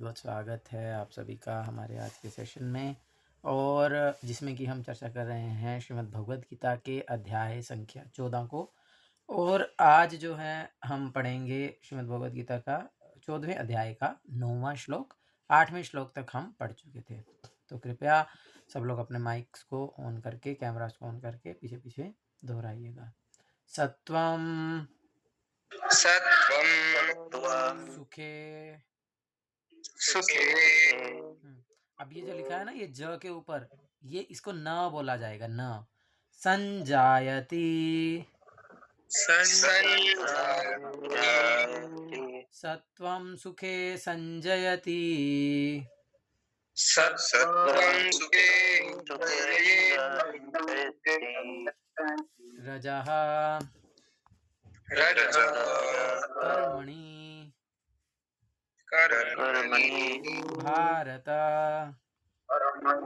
बहुत स्वागत है आप सभी का हमारे आज के सेशन में, और जिसमें कि हम चर्चा कर रहे हैं श्रीमद् भगवद गीता के अध्याय संख्या 14 को। और आज जो है हम पढ़ेंगे श्रीमद् भगवद गीता का 14वें अध्याय का 9वां श्लोक। 8वें श्लोक तक हम पढ़ चुके थे। तो कृपया सब लोग अपने माइक्स को ऑन करके, कैमरास को ऑन करके पीछे पीछे दोहराइएगा। सत्वम सुखे। अब ये जो लिखा है ना, ये ज के ऊपर, ये इसको न बोला जाएगा, न। संजायति सत्वं सुखे संजयति रजः कर्मणि भारत।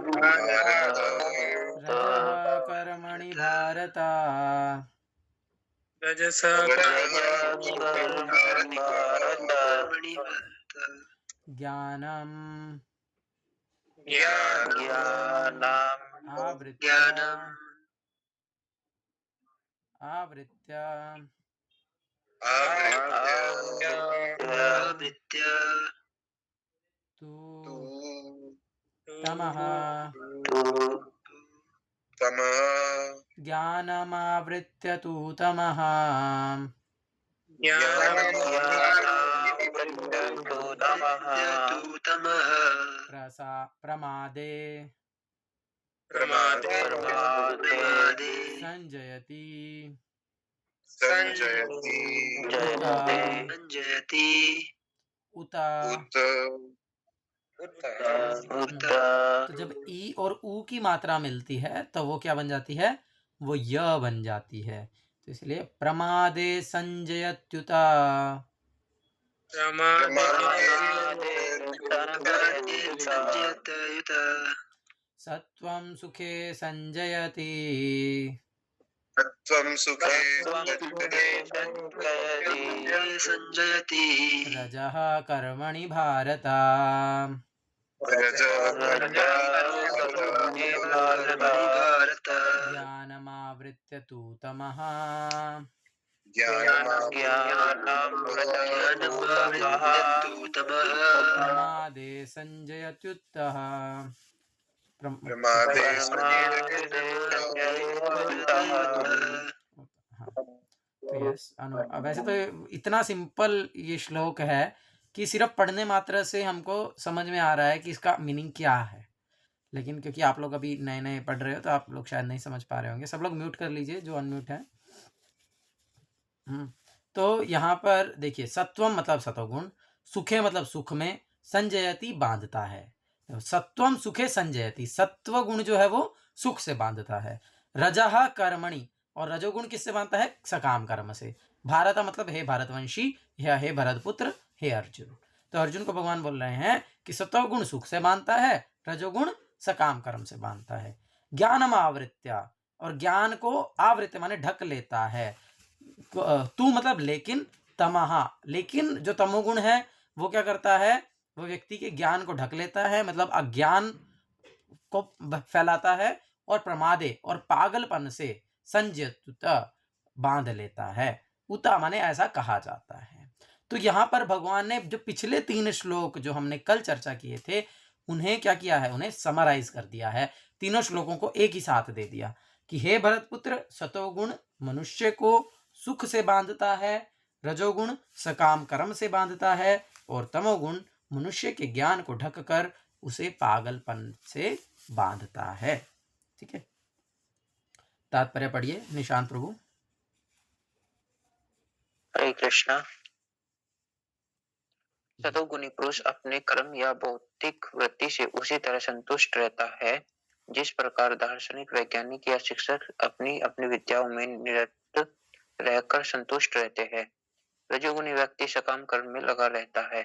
रजः कर्मणि भारत ज्ञानम् आवृत्य तु तमः ज्ञानमावृत्य तु तमः प्रमादे संजयति उत। तो जब ई और ऊ की मात्रा मिलती है तो वो क्या बन जाती है? वो य बन जाती है। तो इसलिए प्रमादे संजयत्युता। सत्वं सुखे संजयति रजः कर्मणि भारत ज्ञानमावृत्य तु तमः प्रमादे संजयत्युत्तः। वैसे तो इतना सिंपल ये श्लोक है कि सिर्फ पढ़ने मात्र से हमको समझ में आ रहा है कि इसका मीनिंग क्या है, लेकिन क्योंकि आप लोग अभी नए नए पढ़ रहे हो तो आप लोग शायद नहीं समझ पा रहे होंगे। सब लोग म्यूट कर लीजिए जो अनम्यूट है। तो यहाँ पर देखिए, सत्वम मतलब सतोगुण, सुखे मतलब सुख में, संजयति बांधता है। सत्वम सुखे संजयति, सत्व गुण जो है वो सुख से बांधता है। रजः कर्मणि, और रजोगुण किससे बांधता है? सकाम कर्म से। भारत मतलब हे भारतवंशी, या हे भरतपुत्र, हे अर्जुन। तो अर्जुन को भगवान बोल रहे हैं कि सत्वगुण सुख से बांधता है, रजोगुण सकाम कर्म से बांधता है। ज्ञानम आवृत्या, और ज्ञान को आवृत्य माने ढक लेता है। तू मतलब लेकिन, तमहा, लेकिन जो तमोगुण है वो क्या करता है? वो व्यक्ति के ज्ञान को ढक लेता है, मतलब अज्ञान को फैलाता है, और प्रमादे और पागलपन से संजयत बांध लेता है। उता माने ऐसा कहा जाता है। तो यहाँ पर भगवान ने जो पिछले 3 श्लोक जो हमने कल चर्चा किए थे, उन्हें क्या किया है? उन्हें समराइज कर दिया है। तीनों श्लोकों को एक ही साथ दे दिया कि हे भरतपुत्र, सतोगुण मनुष्य को सुख से बांधता है, रजोगुण सकाम कर्म से बांधता है, और तमोगुण मनुष्य के ज्ञान को ढककर उसे पागलपन से बांधता है। ठीक है, तात्पर्य पढ़िए निशांत प्रभु। हरे कृष्णा। सतोगुणी पुरुष अपने कर्म या भौतिक वृत्ति से उसी तरह संतुष्ट रहता है जिस प्रकार दार्शनिक, वैज्ञानिक या शिक्षक अपनी अपनी विद्याओं में निरत रहकर संतुष्ट रहते हैं। रजोगुणी व्यक्ति सकाम कर्म में लगा रहता है।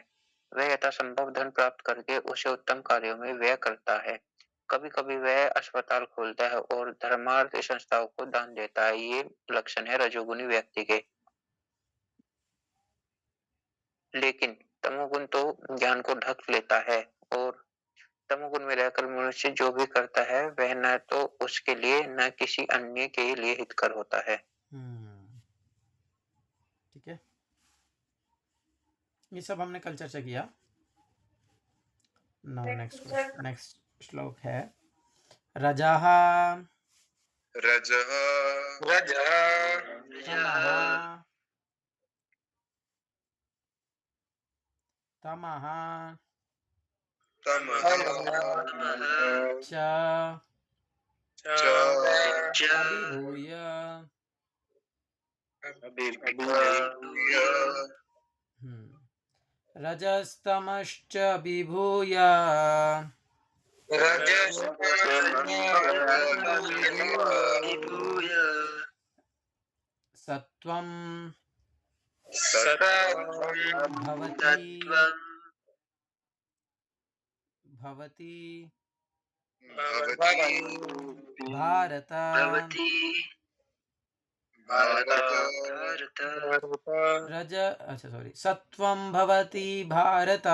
वह यथासंभव धन प्राप्त करके उसे उत्तम कार्यों में व्यय करता है। कभी कभी वह अस्पताल खोलता है और धर्मार्थ संस्थाओं को दान देता है। ये लक्षण है रजोगुणी व्यक्ति के। लेकिन तमोगुण तो ज्ञान को ढक लेता है और तमोगुण में रहकर मनुष्य जो भी करता है वह न तो उसके लिए न किसी अन्य के लिए हितकर होता है। ठीक है, ये सब हमने कल चर्चा किया। नाउ नेक्स्ट श्लोक है रजः तमः च अभिभूय रजस्तमश्च विभूय सत्वं भवति भारत सत्वं भवति भारत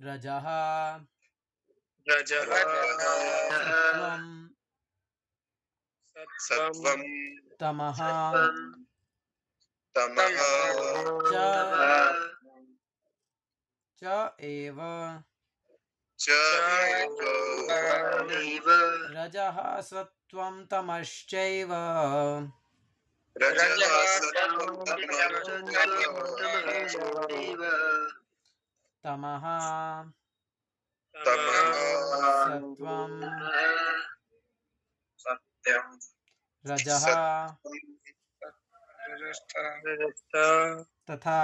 रजः सत्वं तमः च एव रजः सत्वं तमश्चैव तमः सत्वं रजः तथा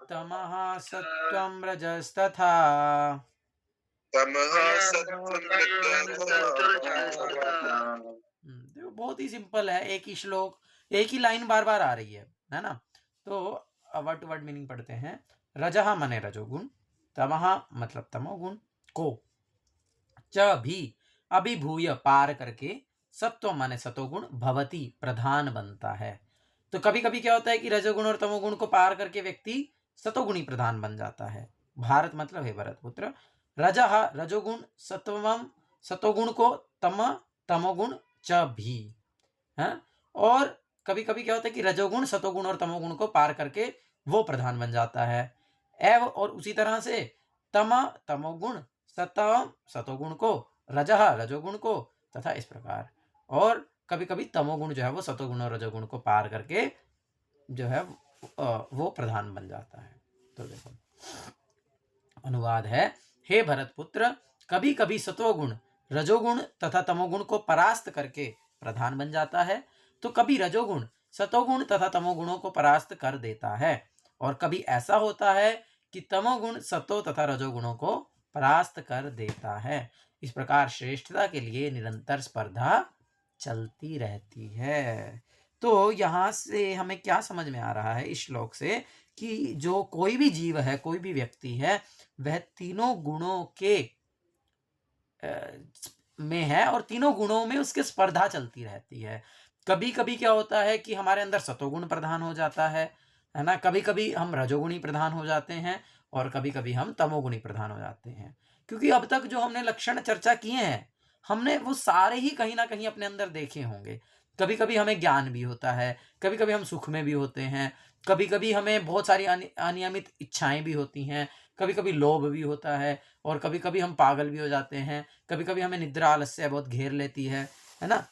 तमः सत्वं रजस्तथा। देखो बहुत ही सिंपल है, एक ही श्लोक, एक ही लाइन बार बार आ रही है ना। तो वर्ड टू वर्ड मीनिंग पढ़ते हैं। रजः माने रजोगुण, तमः मतलब तमोगुण को, च भी अभिभूय पार करके, सत्व माने सतोगुण, भवति प्रधान बनता है। तो कभी कभी क्या होता है कि रजोगुण और तमोगुण को पार करके व्यक्ति सतोगुणी प्रधान बन जाता है। भारत मतलब है भरत पुत्र। रजः रजोगुण, सत्वम सतोगुण को, तमोगुण च भी है। और कभी कभी क्या होता है कि रजोगुण सतोगुण और तमोगुण को पार करके वो प्रधान बन जाता है। एवं और उसी तरह से तमोगुण, सत्वम सतोगुण को, रजः रजोगुण को, तथा इस प्रकार। और कभी कभी तमोगुण जो है वो सतोगुण और रजोगुण को पार करके जो है वो प्रधान बन जाता है। तो देखो अनुवाद है, हे भरत पुत्र, कभी कभी सतोगुण रजोगुण तथा तमोगुण को परास्त करके प्रधान बन जाता है, तो कभी रजोगुण सतोगुण तथा तमोगुणों को परास्त कर देता है, और कभी ऐसा होता है कि तमोगुण सतो तथा रजोगुणों को परास्त कर देता है। इस प्रकार श्रेष्ठता के लिए निरंतर स्पर्धा चलती रहती है। तो यहाँ से हमें क्या समझ में आ रहा है इस श्लोक से, कि जो कोई भी जीव है, कोई भी व्यक्ति है, वह तीनों गुणों के में है और तीनों गुणों में उसके स्पर्धा चलती रहती है। कभी कभी क्या होता है कि हमारे अंदर सतोगुण प्रधान हो जाता है ना, कभी कभी हम रजोगुणी प्रधान हो जाते हैं, और कभी कभी हम तमोगुणी प्रधान हो जाते हैं। क्योंकि अब तक जो हमने लक्षण चर्चा किए हैं, हमने वो सारे ही कहीं ना कहीं अपने अंदर देखे होंगे। कभी कभी हमें ज्ञान भी होता है, कभी कभी हम सुख में भी होते हैं, कभी कभी हमें बहुत सारी अनियमित इच्छाएं भी होती हैं, कभी कभी लोभ भी होता है, और कभी कभी हम पागल भी हो जाते हैं, कभी कभी हमें निद्रा आलस्य बहुत घेर लेती है ना।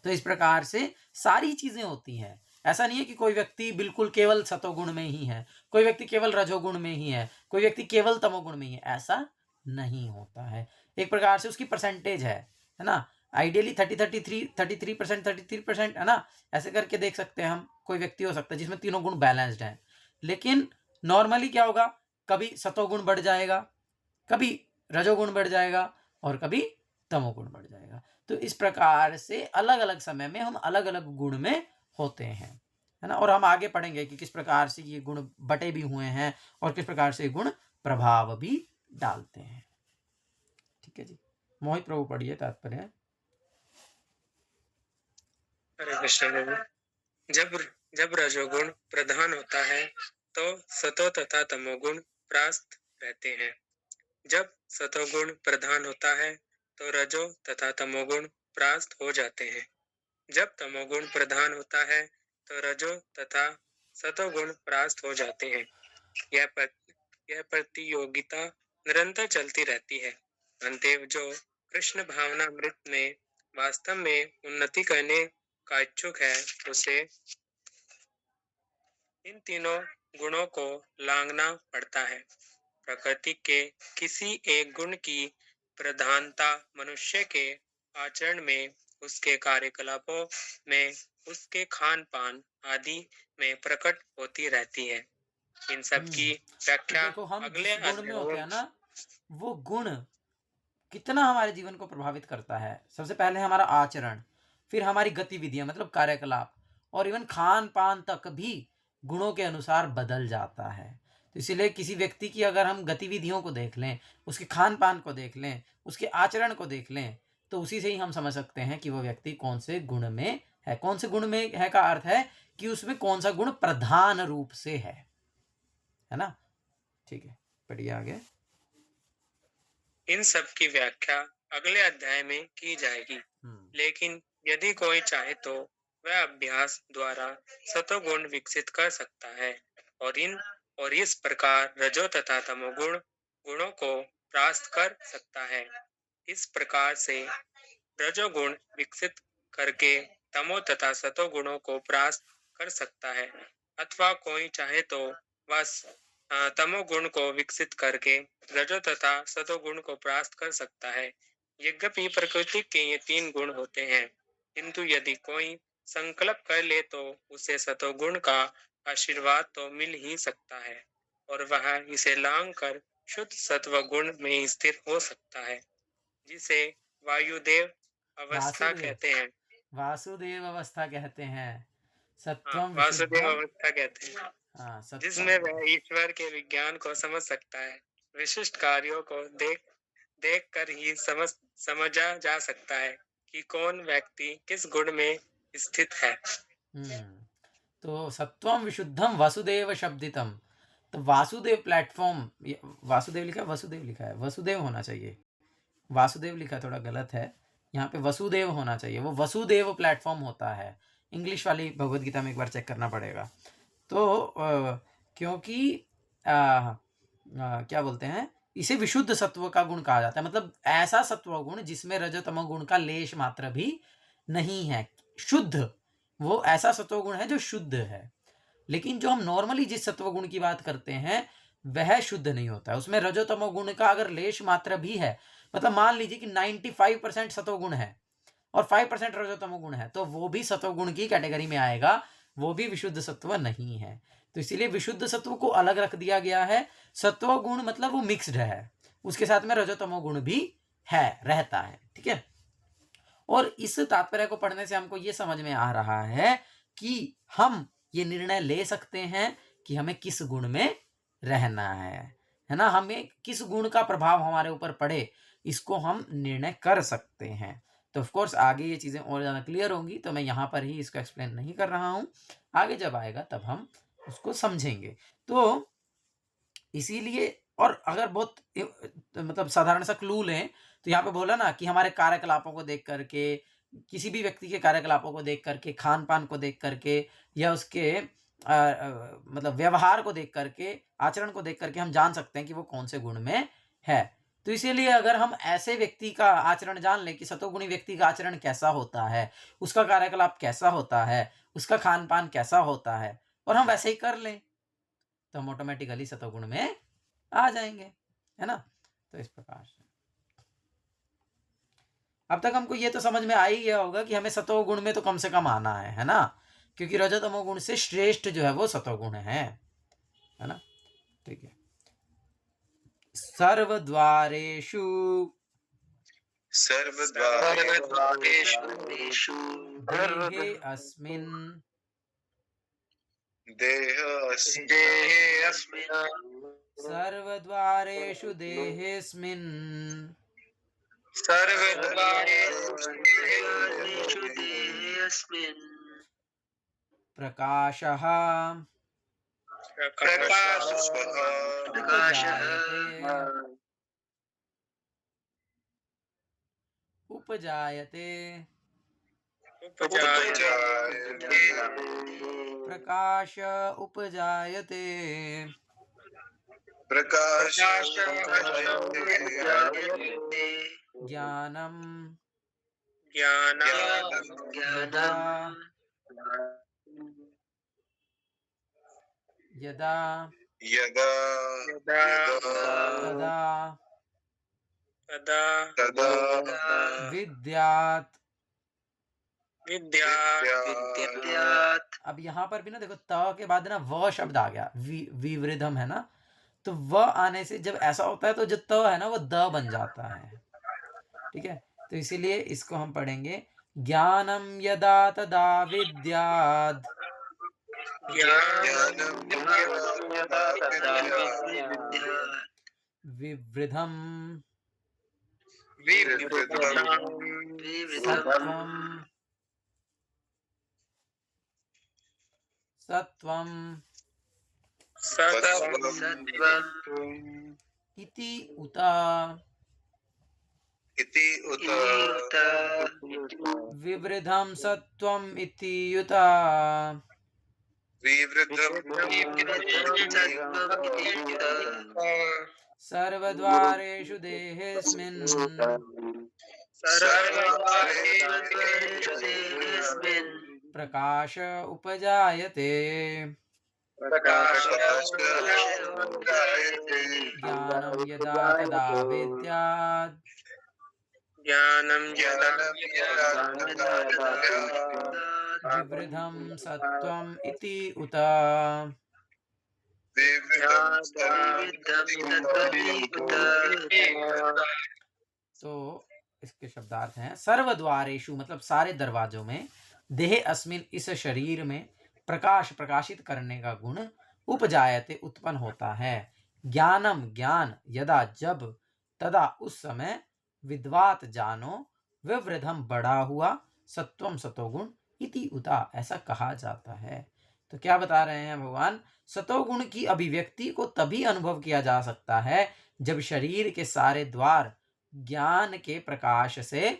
तो इस प्रकार से सारी चीजें होती हैं। ऐसा नहीं है कि कोई व्यक्ति बिल्कुल केवल सतोगुण में ही है, कोई व्यक्ति केवल रजोगुण में ही है, कोई व्यक्ति केवल तमोगुण में ही है, ऐसा नहीं होता है। एक प्रकार से उसकी परसेंटेज है ना। आइडियली 33% है ना, ऐसे करके देख सकते हैं हम। कोई व्यक्ति हो सकता है जिसमें तीनों गुण बैलेंस्ड हैं, लेकिन नॉर्मली क्या होगा, कभी सतोगुण बढ़ जाएगा, कभी रजोगुण बढ़ जाएगा, और कभी तमोगुण बढ़ जाएगा। तो इस प्रकार से अलग अलग समय में हम अलग अलग गुण में होते हैं, है ना। और हम आगे पढ़ेंगे कि किस प्रकार से ये गुण बटे भी हुए हैं और किस प्रकार से गुण प्रभाव भी डालते हैं। ठीक है जी, मोहित प्रभु पढ़िए तात्पर्य। हरे कृष्ण प्रभु। जब जब रजोगुण प्रधान होता है तो सतो तथा तमोगुण परास्त रहते हैं। जब सतोगुण प्रधान होता है तो रजो तथा तमोगुण परास्त हो जाते हैं। जब तमोगुण प्रधान होता है तो रजो तथा सतोगुण परास्त हो जाते हैं। यह प्रतियोगिता निरंतर चलती रहती है। अंतएव जो कृष्ण भावनामृत में वास्तव में उन्नति करने का इच्छुक है उसे इन तीनों गुणों को लांघना पड़ता है। प्रकृति के किसी एक गुण की प्रधानता मनुष्य के आचरण में, उसके कार्यकलापों में, उसके खान पान आदि में प्रकट होती रहती है। इन सब की तो व्याख्या देखो, हम अगले जिस गुण में होते अध्यायों हैं ना, वो गुण कितना हमारे जीवन को प्रभावित करता है। सबसे पहले हमारा आचरण, फिर हमारी गतिविधियां मतलब कार्यकलाप, और इवन खान पान तक भी गुणों के अनुसार बदल जाता है। तो इसीलिए किसी व्यक्ति की अगर हम गतिविधियों को देख लें, उसके खान पान को देख लें, उसके आचरण को देख लें, तो उसी से ही हम समझ सकते हैं कि वो व्यक्ति कौन से गुण में है। कौन से गुण में है का अर्थ है कि उसमें कौन सा गुण प्रधान रूप से है ना। ठीक है, पढ़िए आगे। इन सब की व्याख्या अगले अध्याय में की जाएगी। लेकिन यदि कोई चाहे तो वह अभ्यास द्वारा सतोगुण विकसित कर सकता है और इस प्रकार रजो तथा तमोगुण गुणों को परास्त कर सकता है। इस प्रकार से रजोगुण विकसित करके तमो तथा सतो गुणों को परास्त कर सकता है, अथवा कोई चाहे तो बस तमोगुण को विकसित करके रजो तथा सतो गुण को परास्त कर सकता है। यद्यपि प्रकृति के ये तीन गुण होते हैं, किंतु यदि कोई संकल्प कर ले तो उसे सतोगुण का आशीर्वाद तो मिल ही सकता है और वह इसे लांघ कर शुद्ध सत्व गुण में स्थिर हो सकता है, जिसे वायुदेव अवस्था वासुदेव कहते हैं। वासुदेव अवस्था कहते हैं। सत्वम वासुदेव विशुद्धम। अवस्था कहते हैं, हाँ, जिसमें सत्वम। वह ईश्वर के विज्ञान को समझ सकता है। विशिष्ट कार्यों को देख कर ही समझा जा सकता है कि कौन व्यक्ति किस गुण में स्थित है। तो सत्वम विशुद्धम वसुदेव शब्दितम। तो वासुदेव प्लेटफॉर्म, वासुदेव लिखा है, वसुदेव लिखा है, वसुदेव होना चाहिए। वासुदेव लिखा थोड़ा गलत है, यहाँ पे वसुदेव होना चाहिए। वो वसुदेव प्लेटफॉर्म होता है। इंग्लिश वाली भगवत गीता में एक बार चेक करना पड़ेगा। तो क्योंकि क्या बोलते हैं, इसे विशुद्ध सत्व का गुण कहा जाता है। मतलब ऐसा सत्व गुण जिसमें रजतम गुण का लेश मात्र भी नहीं है, शुद्ध। वो ऐसा सत्व गुण है जो शुद्ध है। लेकिन जो हम नॉर्मली जिस सत्व गुण की बात करते हैं वह शुद्ध नहीं होता है। उसमें रजोतमो गुण का अगर लेश मात्र भी है, मतलब मान लीजिए कि 95% सतोगुण है और 5% रजोतमो गुण है, तो वो भी सतोगुण की कैटेगरी में आएगा, वो भी विशुद्ध सत्व नहीं है। तो इसीलिए विशुद्ध सत्व को अलग रख दिया गया है। सत्व गुण मतलब वो मिक्स्ड है, उसके साथ में रजोतमो गुण भी है, रहता है। ठीक है। और इस तात्पर्य को पढ़ने से हमको ये समझ में आ रहा है कि हम ये निर्णय ले सकते हैं कि हमें किस गुण में रहना है ना। हमें किस गुण का प्रभाव हमारे ऊपर पड़े, इसको हम निर्णय कर सकते हैं। तो ऑफ कोर्स आगे ये चीज़ें और ज़्यादा क्लियर होंगी, तो मैं यहाँ पर ही इसको एक्सप्लेन नहीं कर रहा हूँ। आगे जब आएगा तब हम उसको समझेंगे। तो इसीलिए, और अगर बहुत मतलब साधारण सा क्लू लें, तो यहाँ पे बोला ना कि हमारे कार्यकलापों को देख करके, किसी भी व्यक्ति के कार्यकलापों को देख करके, खान पान को देख करके, या उसके मतलब व्यवहार को देख करके, आचरण को देख करके हम जान सकते हैं कि वो कौन से गुण में है। तो इसीलिए अगर हम ऐसे व्यक्ति का आचरण जान लें कि सतोगुणी व्यक्ति का आचरण कैसा होता है, उसका कार्यकलाप कैसा होता है, उसका खान पान कैसा होता है, और हम वैसे ही कर लें, तो हम ऑटोमेटिकली सतोगुण में आ जाएंगे, है ना। तो इस प्रकार से अब तक हमको ये तो समझ में आ ही गया होगा कि हमें सतोगुण में तो कम से कम आना है ना, क्योंकि रजतमो गुण से श्रेष्ठ जो है वो सतोगुण है ना। ठीक है। सर्वद्वारेषु देहे अस्मिन् सर्वद्वारेषु देहेऽस्मिन् सर्वद्वारेषु देहेऽस्मिन् प्रकाशः उपजायते प्रकाश उपजायते ज्ञानम यदा यदा तदा विद्यात्। अब यहाँ पर भी ना देखो त के बाद ना व शब्द आ गया, विवृधम है ना, तो व आने से जब ऐसा होता है तो जो त है ना वो द बन जाता है। ठीक है, तो इसीलिए इसको हम पढ़ेंगे ज्ञानम यदा तदा विद्यात् विवृधम सत्वम इति उत विवृधम सत्वम इति युत सर्वद्वारेषु देहेऽस्मिन् प्रकाश उपजायते ज्ञानं यदा तदा विद्यात् विवृधं सत्वम इति उत। तो इसके शब्दार्थ हैं सर्वद्वारेषु मतलब सारे दरवाजों में, देह अस्मिन इस शरीर में, प्रकाश प्रकाशित करने का गुण, उपजायते उत्पन्न होता है, ज्ञानम ज्ञान, यदा जब, तदा उस समय, विद्वात जानो, विवृधम बढ़ा हुआ, सत्वम सतोगुण, इति उता ऐसा कहा जाता है। तो क्या बता रहे हैं भगवान, सतोगुण की अभिव्यक्ति को तभी अनुभव किया जा सकता है जब शरीर के सारे द्वार ज्ञान के प्रकाश से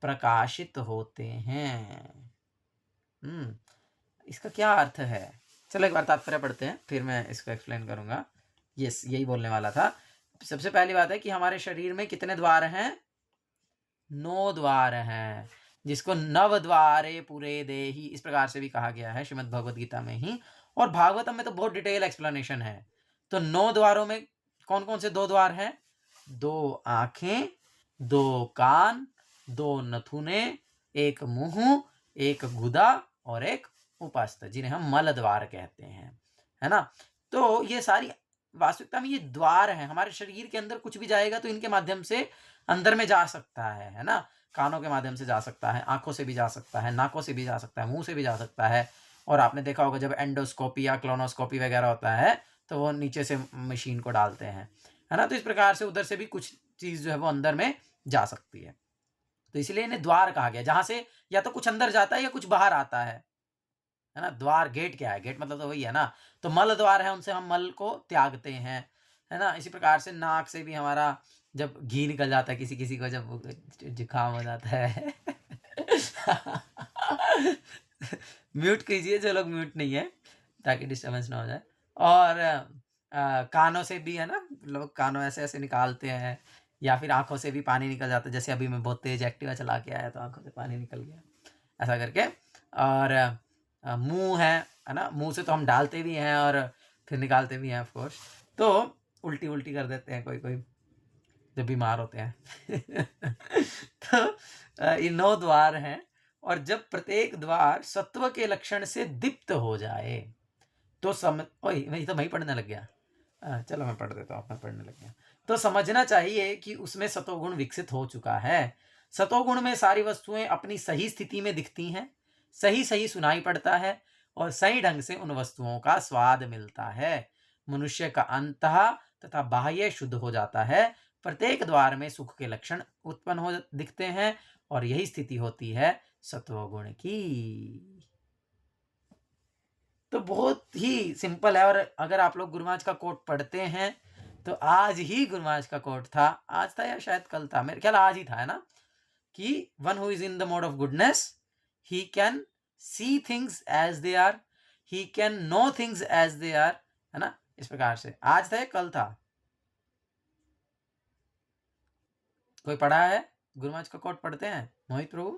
प्रकाशित होते हैं। इसका क्या अर्थ है, चलो एक बार तात्पर्य पढ़ते हैं फिर मैं इसको एक्सप्लेन करूंगा। यस, यही बोलने वाला था। सबसे पहली बात है कि हमारे शरीर में कितने द्वार हैं? 9 द्वार हैं, जिसको नव द्वारे पूरे देहि इस प्रकार से भी कहा गया है श्रीमद् भगवद गीता में ही, और भागवतम में तो बहुत डिटेल एक्सप्लेनेशन है। तो 9 द्वारों में कौन कौन से 2 द्वार हैं? 2 आंखें, 2 कान, 2 नथुने, 1 मुंह, 1 गुदा और 1 उपस्थ, जिन्हें हम मल द्वार कहते हैं, है ना। तो ये सारी वास्तविकता में ये द्वार हैं। हमारे शरीर के अंदर कुछ भी जाएगा तो इनके माध्यम से अंदर में जा सकता है ना। कानों के माध्यम से जा सकता है, आंखों से भी जा सकता है, नाकों से भी जा सकता है, मुंह से भी जा सकता है। और आपने देखा होगा जब एंडोस्कोपी या क्लोनोस्कोपी वगैरह होता है तो वो नीचे से मशीन को डालते हैं, है ना। तो इस प्रकार से उधर से भी कुछ चीज जो है वो अंदर में जा सकती है। तो इसलिए इन्हें द्वार कहा गया, जहां से या तो कुछ अंदर जाता है या कुछ बाहर आता है ना। द्वार, गेट क्या है? गेट मतलब तो वही है ना। तो मल द्वार है, उनसे हम मल को त्यागते हैं, है ना। इसी प्रकार से नाक से भी हमारा जब घी निकल जाता है, किसी किसी को जब जुकाम हो जाता है म्यूट कीजिए जो लोग म्यूट नहीं है, ताकि डिस्टर्बेंस ना हो जाए। और कानों से भी है ना, लोग कानों ऐसे ऐसे निकालते हैं, या फिर आंखों से भी पानी निकल जाता है। जैसे अभी मैं बहुत तेज एक्टिवा चला के आया तो आंखों से पानी निकल गया, ऐसा करके। और मुंह है ना, मुंह से तो हम डालते भी हैं और फिर निकालते भी हैं ऑफ कोर्स। तो उल्टी उल्टी कर देते हैं कोई कोई जब बीमार होते हैं तो ये 9 द्वार हैं, और जब प्रत्येक द्वार सत्व के लक्षण से दीप्त हो जाए तो मैं तो वही पढ़ने लग गया। चलो मैं पढ़ देता हूँ, मैं पढ़ने लग गया। तो समझना चाहिए कि उसमें सतोगुण विकसित हो चुका है। सतोगुण में सारी वस्तुएं अपनी सही स्थिति में दिखती हैं, सही सही सुनाई पड़ता है, और सही ढंग से उन वस्तुओं का स्वाद मिलता है। मनुष्य का अंतः तथा बाह्य शुद्ध हो जाता है, प्रत्येक द्वार में सुख के लक्षण उत्पन्न हो दिखते हैं और यही स्थिति होती है सत्वगुण की। तो बहुत ही सिंपल है। और अगर आप लोग गुरु महाराज का कोट पढ़ते हैं तो आज ही गुरु महाराज का कोट था, आज था या शायद कल था, मेरे ख्याल आज ही था, है ना, कि one who is in the mode of goodness he can see things as they are, he can know things as they are, है ना, इस प्रकार से। आज था या कल था? कोई पढ़ा है? गुरु महाराज का कोट पढ़ते हैं मोहित प्रभु?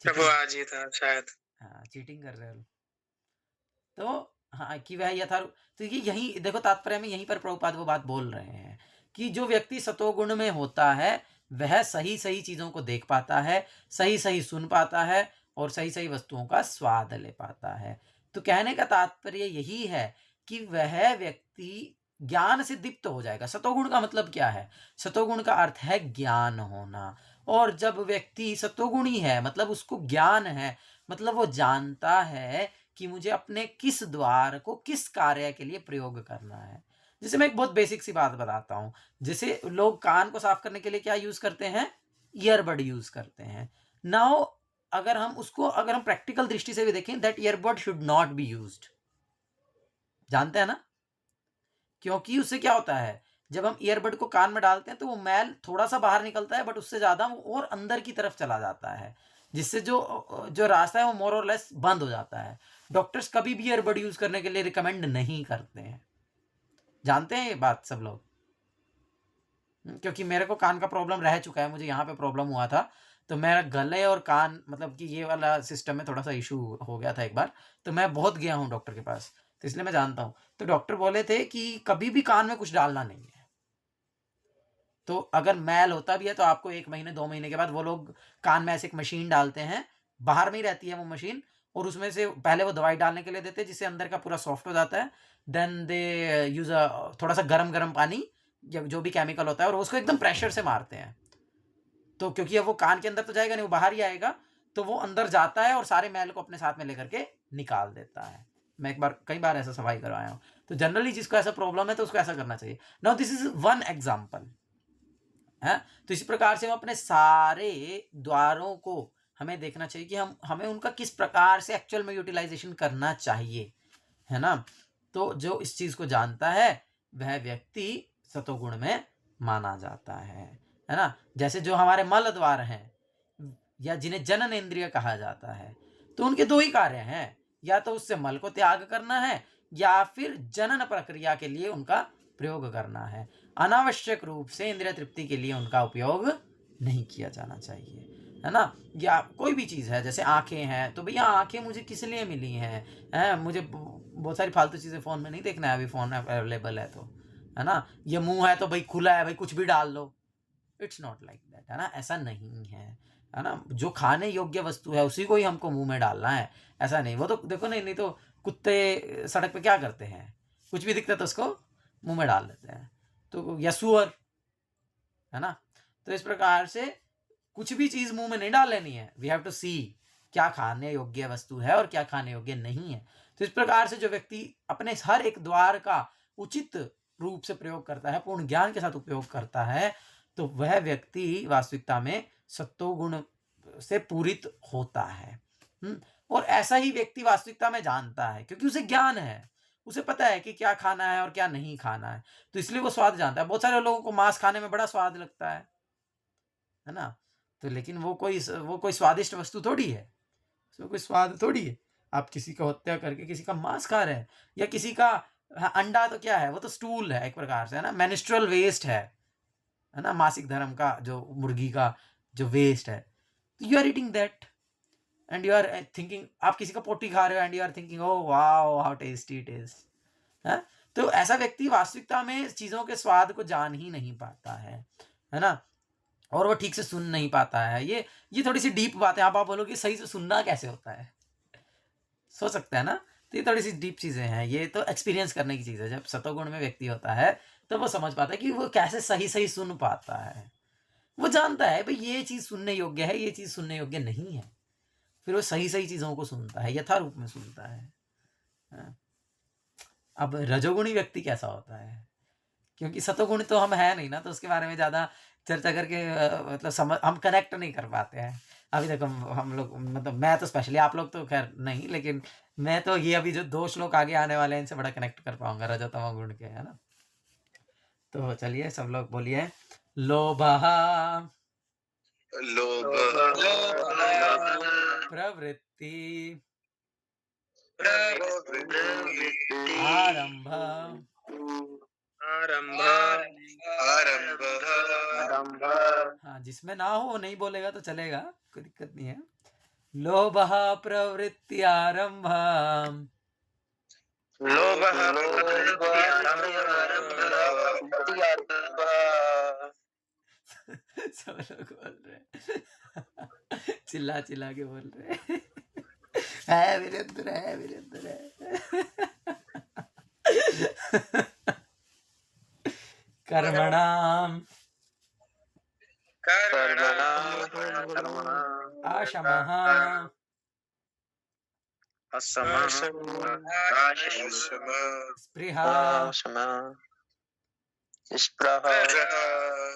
प्रभु आज ही था शायद। हाँ, चीटिंग कर रहे हो तो। हाँ, कि वह यथारूप, तो ये यही देखो तात्पर्य में यहीं पर प्रभुपाद वो बात बोल रहे हैं कि जो व्यक्ति सतोगुण में होता है वह सही सही चीजों को देख पाता है, सही सही सुन पाता है और सही सही वस्तुओं का स्वाद ले पाता है। तो कहने का तात्पर्य यही है कि वह व्यक्ति ज्ञान से दीप्त हो जाएगा। सतोगुण का मतलब क्या है? सतोगुण का अर्थ है ज्ञान होना। और जब व्यक्ति सतोगुणी है मतलब उसको ज्ञान है, मतलब वो जानता है कि मुझे अपने किस द्वार को किस कार्य के लिए प्रयोग करना है। जैसे मैं एक बहुत बेसिक सी बात बताता हूँ, जैसे लोग कान को साफ करने के लिए क्या यूज करते हैं? ईयरबड यूज करते हैं। नाउ अगर हम प्रैक्टिकल दृष्टि से भी देखें, that earbud should not be used. जानते हैं ना? क्योंकि उससे क्या होता है, जब हम ईयरबड को कान में डालते हैं तो वो मैल थोड़ा सा बाहर निकलता है, बट उससे ज्यादा वो और अंदर की तरफ चला जाता है, जिससे जो रास्ता है वो मोर और लेस बंद हो जाता है। डॉक्टर्स कभी भी ईयरबड यूज करने के लिए रिकमेंड नहीं करते हैं। जानते हैं ये बात सब लोग? क्योंकि मेरे को कान का प्रॉब्लम रह चुका है, मुझे यहाँ पे प्रॉब्लम हुआ था, तो मेरा गले और कान मतलब कि ये वाला सिस्टम में थोड़ा सा इशू हो गया था एक बार, तो मैं बहुत गया हूँ डॉक्टर के पास, तो इसलिए मैं जानता हूँ। तो डॉक्टर बोले थे कि कभी भी कान में कुछ डालना नहीं है। तो अगर मैल होता भी है तो आपको 1 महीने 2 महीने के बाद वो लोग कान में ऐसे एक मशीन डालते हैं, बाहर में ही रहती है वो मशीन, और उसमें से पहले वो दवाई डालने के लिए देते हैं जिससे अंदर का पूरा सॉफ्ट हो जाता है। देन दे यूज थोड़ा सा गरम पानी या जो भी केमिकल होता है और उसको एकदम प्रेशर से मारते हैं। तो क्योंकि अब वो कान के अंदर तो जाएगा नहीं, वो बाहर ही आएगा, तो वो अंदर जाता है और सारे मैल को अपने साथ में लेकर के निकाल देता है। मैं कई बार ऐसा सफाई करवाया हूँ। तो जनरली जिसको ऐसा प्रॉब्लम है तो उसको ऐसा करना चाहिए। Now this is one example है। तो इसी प्रकार से हम अपने सारे द्वारों को हमें देखना चाहिए कि हमें उनका किस प्रकार से एक्चुअल में यूटिलाइजेशन करना चाहिए, है ना। तो जो इस चीज को जानता है वह व्यक्ति सतोगुण में माना जाता है ना। जैसे जो हमारे मल द्वार हैं या जिन्हें जनन इंद्रिय कहा जाता है, तो उनके 2 ही कार्य हैं, या तो उससे मल को त्याग करना है या फिर जनन प्रक्रिया के लिए उनका प्रयोग करना है। अनावश्यक रूप से इंद्रिय तृप्ति के लिए उनका उपयोग नहीं किया जाना चाहिए, है ना। या कोई भी चीज है, जैसे आंखें हैं, तो भैया आंखें मुझे किस लिए मिली हैं? मुझे बहुत सारी फालतू चीजें फोन में नहीं देखना है, अभी फोन अवेलेबल है तो, है ना। ये मुंह है तो भाई खुला है, भाई कुछ भी डाल लो। इट्स नॉट लाइक दैट, है ना, ऐसा नहीं है ना। जो खाने योग्य वस्तु है उसी को ही हमको मुंह में डालना है, ऐसा नहीं। वो तो देखो नहीं तो कुत्ते सड़क पे क्या करते हैं, कुछ भी दिखता है तो उसको मुंह में डाल देते हैं, तो या सुअर, है ना। तो इस प्रकार से कुछ भी चीज मुंह में नहीं डाल लेनी है। वी हैव टू सी क्या खाने योग्य वस्तु है और क्या खाने योग्य नहीं है। तो इस प्रकार से जो व्यक्ति अपने हर एक द्वार का उचित रूप से प्रयोग करता है, पूर्ण ज्ञान के साथ उपयोग करता है, तो वह व्यक्ति वास्तविकता में सत्वगुण से पूरित होता है। और ऐसा ही व्यक्ति वास्तविकता में जानता है, क्योंकि उसे ज्ञान है, उसे पता है कि क्या खाना है और क्या नहीं खाना है, तो इसलिए वो स्वाद जानता है। बहुत सारे लोगों को मांस खाने में बड़ा स्वाद लगता है ना, तो लेकिन वो कोई स्वादिष्ट वस्तु थोड़ी है, उसमें कोई स्वाद थोड़ी है। आप किसी का हत्या करके किसी का मांस खा रहे हैं, या किसी का अंडा, तो क्या है, वो तो स्टूल है एक प्रकार से, है ना, मेनिस्ट्रुअल वेस्ट है ना, मासिक धर्म का जो मुर्गी का जो वेस्ट है, तो you are eating that and you are thinking, आप किसी का पोटी खा रहे हो and you are thinking oh wow how tasty it is. तो ऐसा व्यक्ति वास्तविकता में चीजों के स्वाद को जान ही नहीं पाता है ना, और वो ठीक से सुन नहीं पाता है। ये थोड़ी सी डीप बात है। आप बोलोगे सही से सुनना कैसे होता है, सोच सकते हैं ना। तो ये थोड़ी सी डीप चीजें हैं, ये तो एक्सपीरियंस करने की चीज है। जब सतोगुण में व्यक्ति होता है तो वो समझ पाता है कि वो कैसे सही सही सुन पाता है। वो जानता है भाई ये चीज सुनने योग्य है, ये चीज सुनने योग्य नहीं है, फिर वो सही सही चीजों को सुनता है, यथारूप में सुनता है। अब रजोगुणी व्यक्ति कैसा होता है क्योंकि सतोगुण तो हम है नहीं ना, तो उसके बारे में ज़्यादा चर्चा करके मतलब समझ हम कनेक्ट नहीं कर पाते हैं। अभी देखो हम लोग मतलब मैं तो स्पेशली, आप लोग तो खैर नहीं, लेकिन मैं तो ये अभी जो 2 श्लोक आगे आने वाले हैं इनसे बड़ा कनेक्ट कर पाऊँगा रजोतम गुण के, है ना? तो चलिए सब लोग बोलिए लोभः लोभ प्रवृत्ति प्रवृत्ति आरंभ आरंभ हाँ, जिसमें ना हो वो नहीं बोलेगा तो चलेगा, कोई दिक्कत नहीं है। लोभः प्रवृत्ति आरंभ सब लोग बोल रहे चिल्ला चिल्ला के बोल रहे है वीरेंद्र, है वीरेंद्र, है कर्मणाम अशमः स्पृहा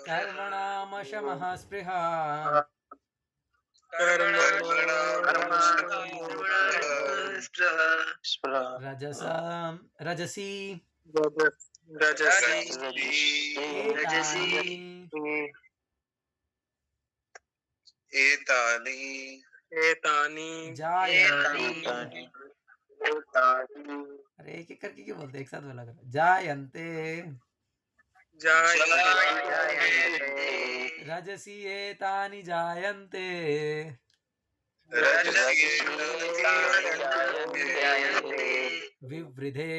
कर्मणामशमः स्पृहा रजसी एतानि जायन्ते, अरे एक एक करके क्यों बोलते, एक साथ बोला करो, जायन्ते रजसी एतानि जायन्ते विवृधे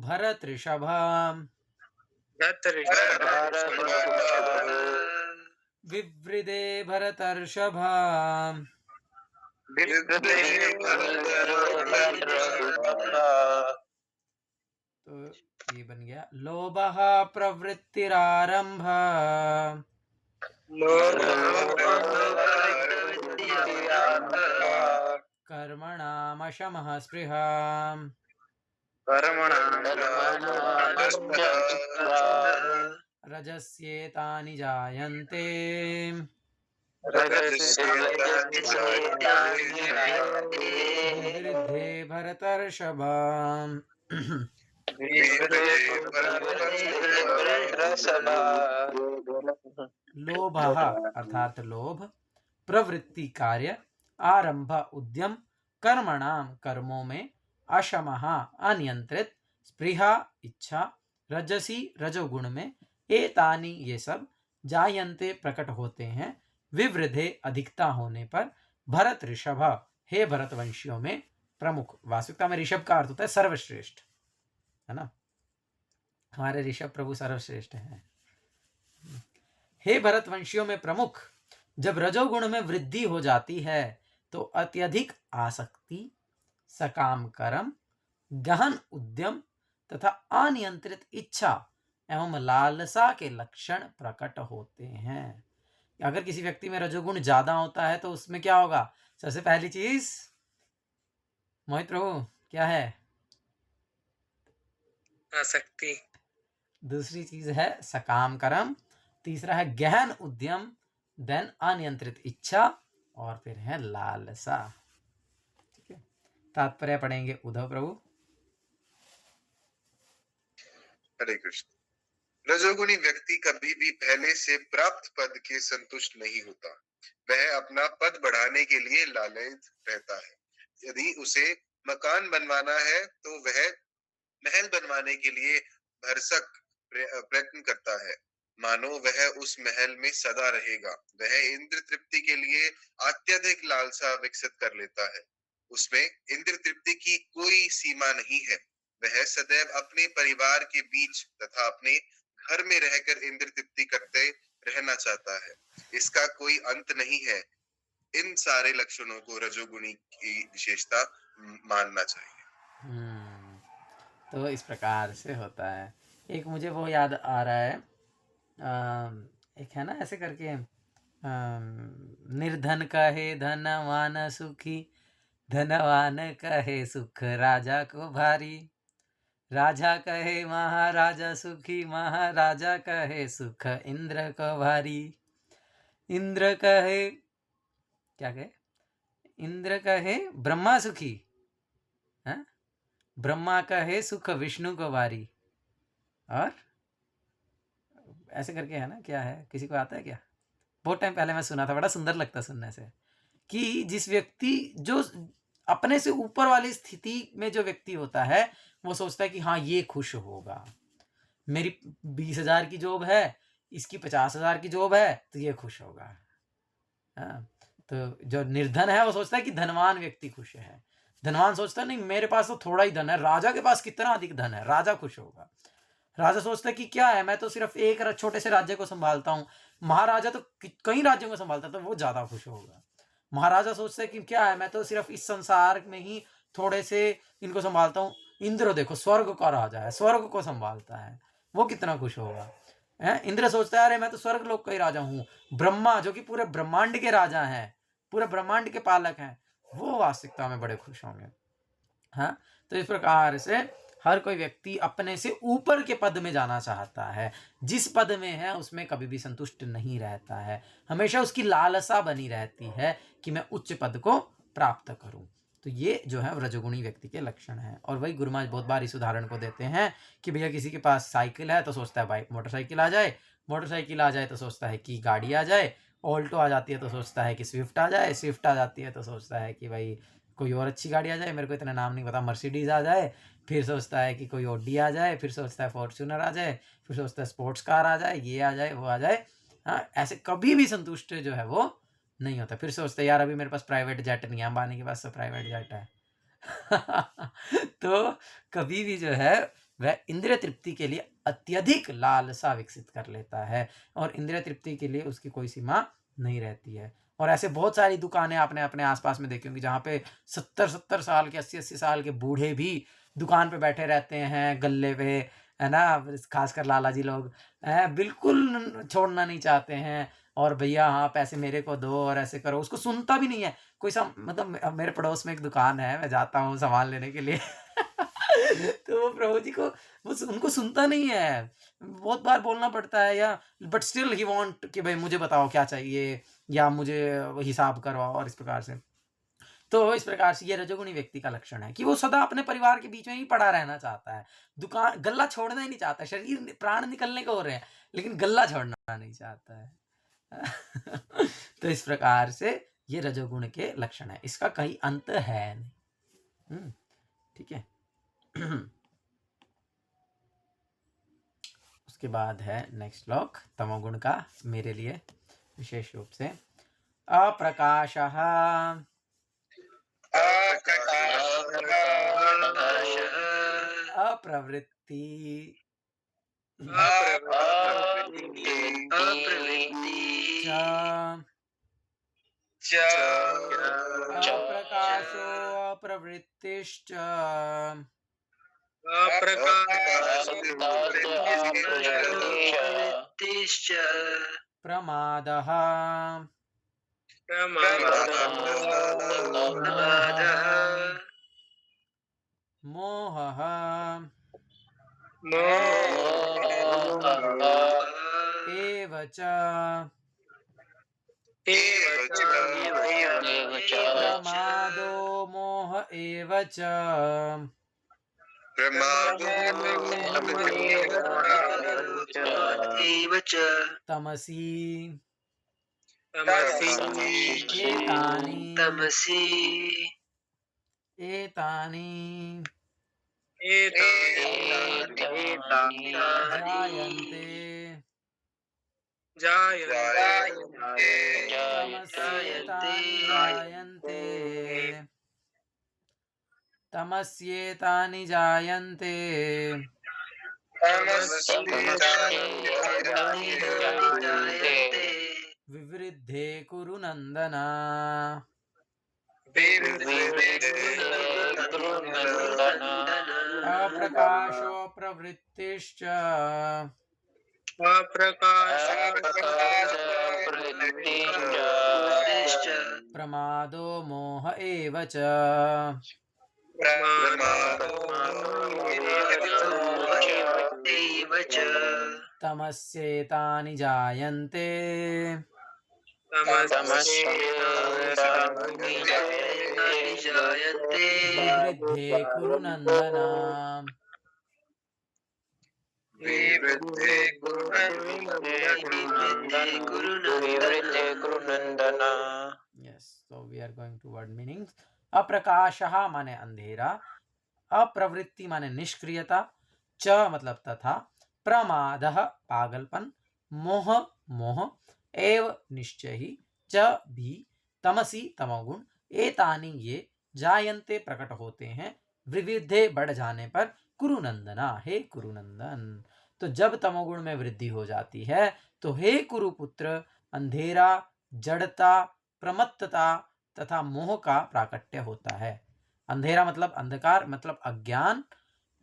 भरतृषभा विवृधे भरतर्षभा। तो ये बन गया लोभः प्रवृत्तिरारंभ कर्मणामशमः स्पृहा रजस्येतानि जायन्ते विवृद्धे भरतर्षभा। लोभः अर्थात लोभ, प्रवृत्ति कार्य, आरंभ उद्यम, कर्मणाम कर्मों में, अशमः अनियंत्रित, स्पृहा इच्छा, रजसी रजोगुण में, एतानि ये सब, जायन्ते प्रकट होते हैं, विवृद्धे अधिकता होने पर, भरत ऋषभ हे भरतवंशियों में प्रमुख। वास्तविकता में ऋषभ का अर्थ होता है सर्वश्रेष्ठ, है ना, हमारे ऋषभ प्रभु सर्वश्रेष्ठ हैं। हे भरतवंशियों में प्रमुख, जब रजोगुण में वृद्धि हो जाती है तो अत्यधिक आसक्ति, सकाम कर्म, गहन उद्यम तथा अनियंत्रित इच्छा एवं लालसा के लक्षण प्रकट होते हैं। अगर किसी व्यक्ति में रजोगुण ज्यादा होता है तो उसमें क्या होगा? सबसे पहली चीज मोहित प्रभु क्या है? आसक्ति। दूसरी चीज है सकाम कर्म, तीसरा है गहन उद्यम, देन अनियंत्रित इच्छा, और फिर है लालसा। ठीक है, तात्पर्य पढ़ेंगे उद्धव प्रभु। हरे कृष्ण। रजोगुणी व्यक्ति कभी भी पहले से प्राप्त पद के संतुष्ट नहीं होता। वह अपना पद बढ़ाने के लिए लालच रहता है। यदि उसे मकान बनवाना है तो वह महल बनवाने के लिए भरसक प्रयत्न करता है, मानो वह उस महल में सदा रहेगा। वह इंद्र तृप्ति के लिए अत्यधिक लालसा विकसित कर लेता है। उसमें इंद्र तृप्ति की कोई सीमा नहीं है। वह सदैव अपने परिवार के बीच तथा अपने घर में रहकर इंद्र तृप्ति करते रहना चाहता है। इसका कोई अंत नहीं है। इन सारे लक्षणों को रजोगुणी की विशेषता मानना चाहिए। तो इस प्रकार से होता है। एक मुझे वो याद आ रहा है, एक है ना ऐसे करके, निर्धन कहे धनवान सुखी, धनवान कहे सुख राजा को भारी, राजा कहे महाराजा सुखी, महाराजा कहे सुख इंद्र को भारी। इंद्र कहे, क्या कहे, इंद्र कहे ब्रह्मा सुखी, है? ब्रह्मा कहे सुख विष्णु को भारी। और ऐसे करके है ना, क्या है, किसी को आता है क्या? बहुत टाइम पहले मैं सुना था, बड़ा सुंदर लगता सुनने से, कि जिस व्यक्ति जो अपने से ऊपर वाली स्थिति में जो व्यक्ति होता है, वो सोचता है कि हाँ ये खुश होगा, मेरी 20,000 की जॉब है, इसकी 50,000 की जॉब है, तो ये खुश होगा। हाँ, तो जो निर्धन है वो सोचता है कि धनवान व्यक्ति खुश है। धनवान सोचता है नहीं मेरे पास तो थोड़ा ही धन है, राजा के पास कितना अधिक धन है, राजा खुश होगा। राजा सोचता है कि क्या है, मैं तो सिर्फ एक छोटे से राज्य को संभालता हूँ, महाराजा तो कई राज्यों को संभालता है, तो वो ज्यादा खुश होगा। महाराजा सोचता है कि क्या है, मैं तो सिर्फ इस संसार में ही थोड़े से इनको संभालता हूँ। इंद्र देखो स्वर्ग का राजा है, स्वर्ग को संभालता है, वो कितना खुश होगा। है, इंद्र सोचता है अरे मैं तो स्वर्ग लोक का ही राजा हूँ। ब्रह्मा जो कि पूरे ब्रह्मांड के राजा हैं, पूरे ब्रह्मांड के पालक हैं, वो वास्तविकता में बड़े खुश होंगे। हाँ, तो इस प्रकार से हर कोई व्यक्ति अपने से ऊपर के पद में जाना चाहता है, जिस पद में है उसमें कभी भी संतुष्ट नहीं रहता है, हमेशा उसकी लालसा बनी रहती है कि मैं उच्च पद को प्राप्त करूं। तो ये जो है रजोगुणी व्यक्ति के लक्षण है। और वही गुरु महाराज बहुत बार इस उदाहरण को देते हैं कि भैया किसी के पास साइकिल है तो सोचता है बाइक मोटरसाइकिल आ जाए, मोटरसाइकिल आ जाए तो सोचता है कि गाड़ी आ जाए, ऑल्टो आ जाती है तो सोचता है कि स्विफ्ट आ जाए, स्विफ्ट आ जाती है तो सोचता है कि भाई कोई और अच्छी गाड़ी आ जाए, मेरे को इतना नाम नहीं पता, मर्सिडीज आ जाए, फिर सोचता है कि कोई ऑडी आ जाए, फिर सोचता है फॉर्च्यूनर आ जाए, फिर सोचता है स्पोर्ट्स कार आ जाए, ये आ जाए, वो आ जाए। हाँ, ऐसे कभी भी संतुष्ट जो है वो नहीं होता। फिर सोचता है यार अभी मेरे पास प्राइवेट जेट नहीं है, अंबानी के पास तो प्राइवेट जेट है। तो कभी भी जो है वह इंद्रिय तृप्ति के लिए अत्यधिक लालसा विकसित कर लेता है, और इंद्रिय तृप्ति के लिए उसकी कोई सीमा नहीं रहती है। और ऐसे बहुत सारी दुकानें आपने अपने आसपास में देखी होंगी जहाँ पे 70-70 साल के 80-80 साल के बूढ़े भी दुकान पे बैठे रहते हैं, गल्ले पे, है ना, खासकर लाला जी लोग बिल्कुल छोड़ना नहीं चाहते हैं, और भैया हाँ पैसे मेरे को दो और ऐसे करो, उसको सुनता भी नहीं है कोई। मतलब मेरे पड़ोस में एक दुकान है, मैं जाता हूँ सामान लेने के लिए तो वो प्रभु जी को वो उनको सुनता नहीं है, बहुत बार बोलना पड़ता है, या बट स्टिल ही वांट कि भाई मुझे बताओ क्या चाहिए, या मुझे हिसाब करवाओ, और इस प्रकार से। तो इस प्रकार से ये रजोगुणी व्यक्ति का लक्षण है कि वो सदा अपने परिवार के बीच में ही पड़ा रहना चाहता है, दुकान गल्ला छोड़ना ही नहीं चाहता, शरीर प्राण निकलने को हो रहे हैं लेकिन गल्ला छोड़ना नहीं चाहता है। तो इस प्रकार से ये रजोगुण के लक्षण है, इसका कहीं अंत है नहीं। ठीक है। उसके बाद है नेक्स्ट श्लोक तमोगुण का, मेरे लिए विशेष रूप से अप्रकाशः अप्रवृत्ति अप्रकाशो अप्रवृत्तिश्च प्रमादः मोहः एव च प्रमादो मोह एव च तमसि एतानि तमस्येतानि जायन्ते विवृद्धे कुरु नन्दन। अप्रकाशो प्रवृत्तिश्च प्रमादो मोह एव च तमस्येतानि जायन्ते विवृद्धे कुरु नन्दन। Yes, so we are going to word meanings. अप्रकाशः माने अंधेरा, अप्रवृत्ति माने निष्क्रियता, च मतलब तथा, प्रमादः पागलपन, मोह मोह, एव निश्चय ही, च भी, तमसी तमोगुण, एतानि ये, जायन्ते प्रकट होते हैं, विविधे बढ़ जाने पर, कुरुनंदना हे कुरुनंदन। तो जब तमोगुण में वृद्धि हो जाती है तो हे कुरुपुत्र अंधेरा, जड़ता, प्रमत्तता तथा मोह का प्राकट्य होता है। अंधेरा मतलब अंधकार, मतलब अज्ञान,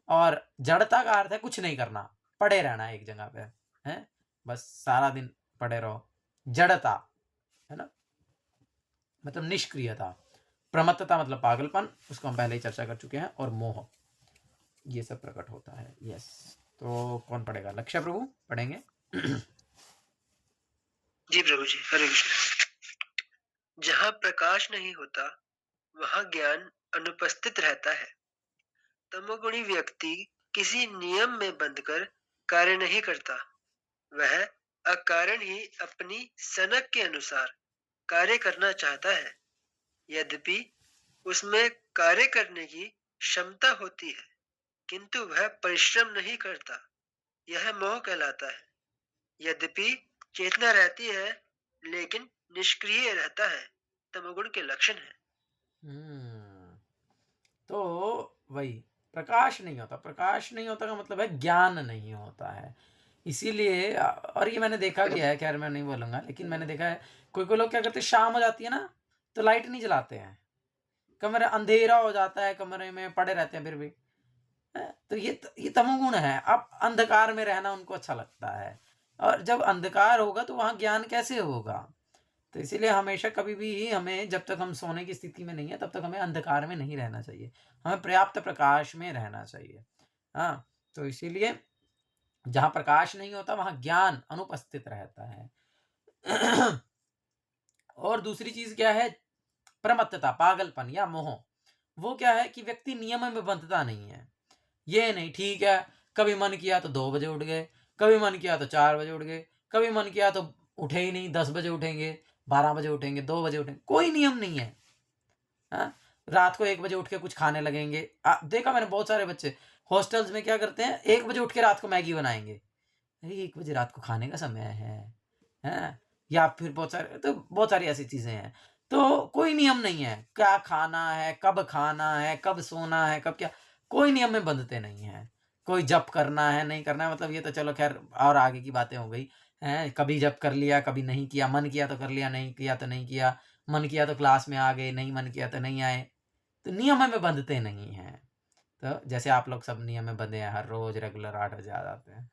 और जड़ता का अर्थ है कुछ नहीं करना, पड़े रहना एक जगह पे, है बस सारा दिन पड़े रहो, जड़ता है ना, मतलब निष्क्रियता। प्रमत्तता मतलब पागलपन, उसको हम पहले ही चर्चा कर चुके हैं, और मोह, ये सब प्रकट होता है। यस, तो कौन पढ़ेगा? लक्ष्य प्रभु पढ़ेंगे। जी प्रभु जी, हरे कृष्ण। जहाँ प्रकाश नहीं होता वहाँ ज्ञान अनुपस्थित रहता है। तमोगुणी व्यक्ति किसी नियम में बंधकर कार्य नहीं करता, वह अकारण ही अपनी सनक के अनुसार कार्य करना चाहता है। यद्यपि उसमें कार्य करने की क्षमता होती है, किंतु वह परिश्रम नहीं करता, यह मोह कहलाता है। यद्यपि चेतना रहती है लेकिन निष्क्रिय रहता है, तमोगुण के लक्षण है। तो वही प्रकाश नहीं होता, प्रकाश नहीं होता का मतलब है ज्ञान नहीं होता है। इसीलिए, और ये मैंने देखा भी है, खैर मैं नहीं बोलूंगा, लेकिन मैंने देखा है कोई कोई लोग क्या करते हैं, शाम हो जाती है ना तो लाइट नहीं जलाते हैं, कमरे अंधेरा हो जाता है, कमरे में पड़े रहते हैं फिर भी। तो ये तमोगुण है। अब अंधकार में रहना उनको अच्छा लगता है, और जब अंधकार होगा तो वहां ज्ञान कैसे होगा? तो इसीलिए हमेशा कभी भी हमें, जब तक हम सोने की स्थिति में नहीं है तब तक हमें अंधकार में नहीं रहना चाहिए, हमें पर्याप्त प्रकाश में रहना चाहिए। हाँ, तो इसीलिए जहां प्रकाश नहीं होता वहां ज्ञान अनुपस्थित रहता है। और दूसरी चीज क्या है? प्रमत्तता, पागलपन या मोह। वो क्या है कि व्यक्ति नियम में बंधता नहीं है। ये नहीं, ठीक है कभी मन किया तो 2 बजे उठ गए, कभी मन किया तो 4 बजे उठ गए, कभी मन किया तो उठे ही नहीं, 10 बजे उठेंगे, 12 बजे उठेंगे, 2 बजे उठेंगे, कोई नियम नहीं है। रात को 1 बजे उठ के कुछ खाने लगेंगे। देखा मैंने बहुत सारे बच्चे हॉस्टल्स में क्या करते हैं, 1 बजे उठ के रात को मैगी बनाएंगे। अरे 1 बजे रात को खाने का समय है? या फिर बहुत सारी ऐसी चीजें हैं। तो कोई नियम नहीं है, क्या खाना है, कब सोना है, कब क्या, कोई नियम में बंधते नहीं है। कोई जप करना है, नहीं करना है, मतलब ये तो चलो खैर और आगे की बातें हो गई हैं। कभी जप कर लिया, कभी नहीं किया, मन किया तो कर लिया, नहीं किया तो नहीं किया, मन किया तो क्लास में आ गए, नहीं मन किया तो नहीं आए। तो नियम में बंधते नहीं हैं। तो जैसे आप लोग सब नियम में बंधे हैं, हर रोज रेगुलर 8 बजे आ जाते हैं।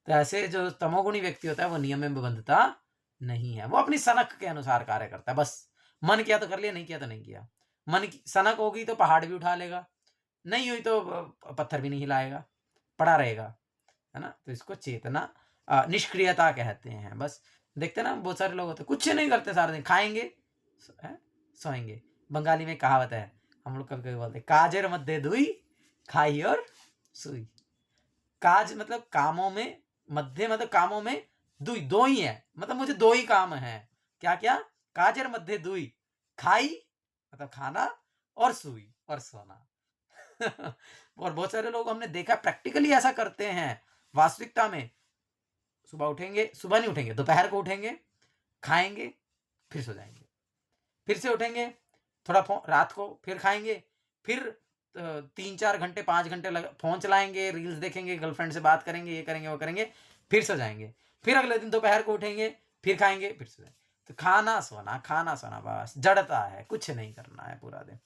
तो ऐसे जो तमोगुणी व्यक्ति होता है वो नियम में बंधता नहीं है, वो अपनी सनक के अनुसार कार्य करता है। बस मन किया तो कर लिया, नहीं किया तो नहीं किया। मन की सनक होगी तो पहाड़ भी उठा लेगा, नहीं हुई तो पत्थर भी नहीं हिलाएगा, पड़ा रहेगा, है ना। तो इसको चेतना, निष्क्रियता कहते हैं। बस देखते ना बहुत सारे लोग होते कुछ नहीं करते, सारा दिन खाएंगे सोएंगे। बंगाली में कहावत है, हम लोग कभी कभी बोलते काजेर मध्य दुई, खाई और सुई। काज मतलब कामों में, मध्य मतलब कामों में, दुई दो ही है, मतलब मुझे 2 ही काम है। क्या क्या? काजर मध्य दुई, खाई मतलब खाना, और सुई और सोना। और बहुत सारे लोग हमने देखा प्रैक्टिकली ऐसा करते हैं वास्तविकता में। सुबह उठेंगे, सुबह नहीं उठेंगे, दोपहर को उठेंगे, खाएंगे, फिर सो जाएंगे, फिर से उठेंगे थोड़ा रात को, फिर खाएंगे, फिर 3-4 घंटे 5 घंटे फोन चलाएंगे, रील्स देखेंगे, गर्लफ्रेंड से बात करेंगे, ये करेंगे वो करेंगे, फिर सो जाएंगे, फिर अगले दिन दोपहर को उठेंगे, फिर खाएंगे, फिर सो जाएंगे। तो खाना सोना, बस जड़ता है, कुछ नहीं करना है पूरा दिन।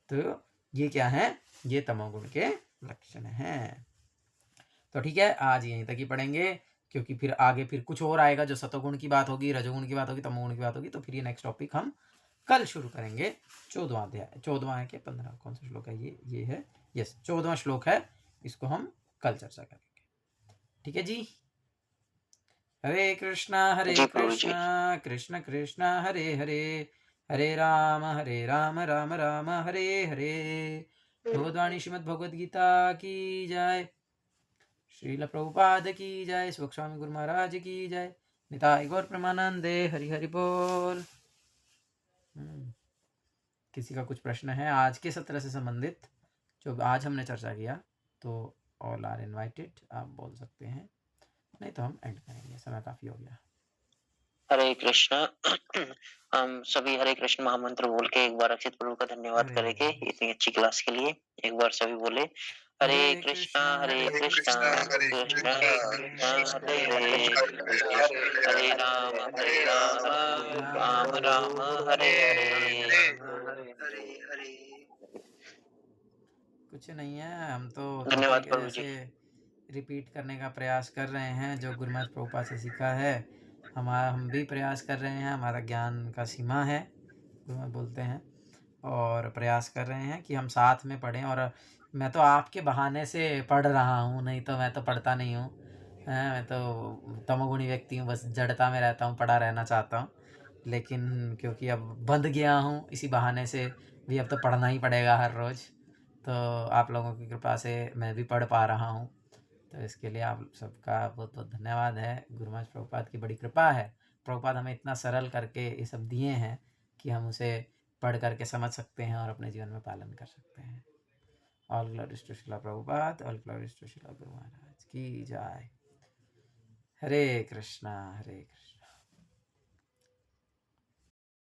तो ये क्या है? ये तमोगुण के लक्षण हैं। तो ठीक है, आज यहीं तक ही पढ़ेंगे। क्योंकि फिर आगे फिर कुछ और आएगा जो सतोगुण की बात होगी, रजोगुण की बात होगी, तमोगुण की बात होगी, तो फिर ये नेक्स्ट टॉपिक हम कल शुरू करेंगे। 14वां अध्याय, 14वां है कि 15, कौन सा श्लोक है ये है, यस 14वां श्लोक है, इसको हम कल चर्चा करेंगे। ठीक है जी। हरे कृष्णा जी प्रभु जी। कृष्ण कृष्ण हरे हरे, हरे राम राम राम हरे हरे। भगवद्वाणी श्रीमद् भगवद गीता की जय, श्रील प्रभुपाद की जय, सुख स्वामी गुरु महाराज की जय, निताई गौर प्रमानंदे, हरि हरि बोल। किसी का कुछ प्रश्न है आज के सत्र से संबंधित जो आज हमने चर्चा किया, तो ऑल आर इनवाइटेड, आप बोल सकते हैं, नहीं तो हम एंड करेंगे, समय काफी हो गया। हरे कृष्णा। हम सभी हरे कृष्ण महामंत्र बोल के एक बार अक्षित प्रभु का धन्यवाद करेंगे इतनी अच्छी क्लास के लिए। एक बार सभी बोले हरे कृष्णा कृष्णा कृष्णा हरे हरे, हरे राम राम राम हरे हरे। हरे हरे। कुछ नहीं है, हम तो धन्यवाद तोते के प्रभु जी। जैसे रिपीट करने का प्रयास कर रहे हैं जो गुरुमत प्रभुपाद से सीखा है। हम भी प्रयास कर रहे हैं, हमारा ज्ञान का सीमा है गुरुमत बोलते हैं, और प्रयास कर रहे हैं कि हम साथ में पढ़ें। और मैं तो आपके बहाने से पढ़ रहा हूँ, नहीं तो मैं तो पढ़ता नहीं हूँ। मैं तो तमोगुणी व्यक्ति हूँ, बस जड़ता में रहता हूँ, पढ़ा रहना चाहता हूँ, लेकिन क्योंकि अब बंध गया हूँ इसी बहाने से भी अब तो पढ़ना ही पड़ेगा हर रोज़। तो आप लोगों की कृपा से मैं भी पढ़ पा रहा हूँ, तो इसके लिए आप सबका बहुत बहुत धन्यवाद है। गुरुमत प्रभुपाद की बड़ी कृपा है, प्रभुपाद हमें इतना सरल करके ये सब दिए हैं कि हम उसे पढ़ करके समझ सकते हैं और अपने जीवन में पालन कर सकते हैं। All glories to Srila Prabhupada, all glories to Srila Guru Maharaj की जय। हरे कृष्णा हरे कृष्णा।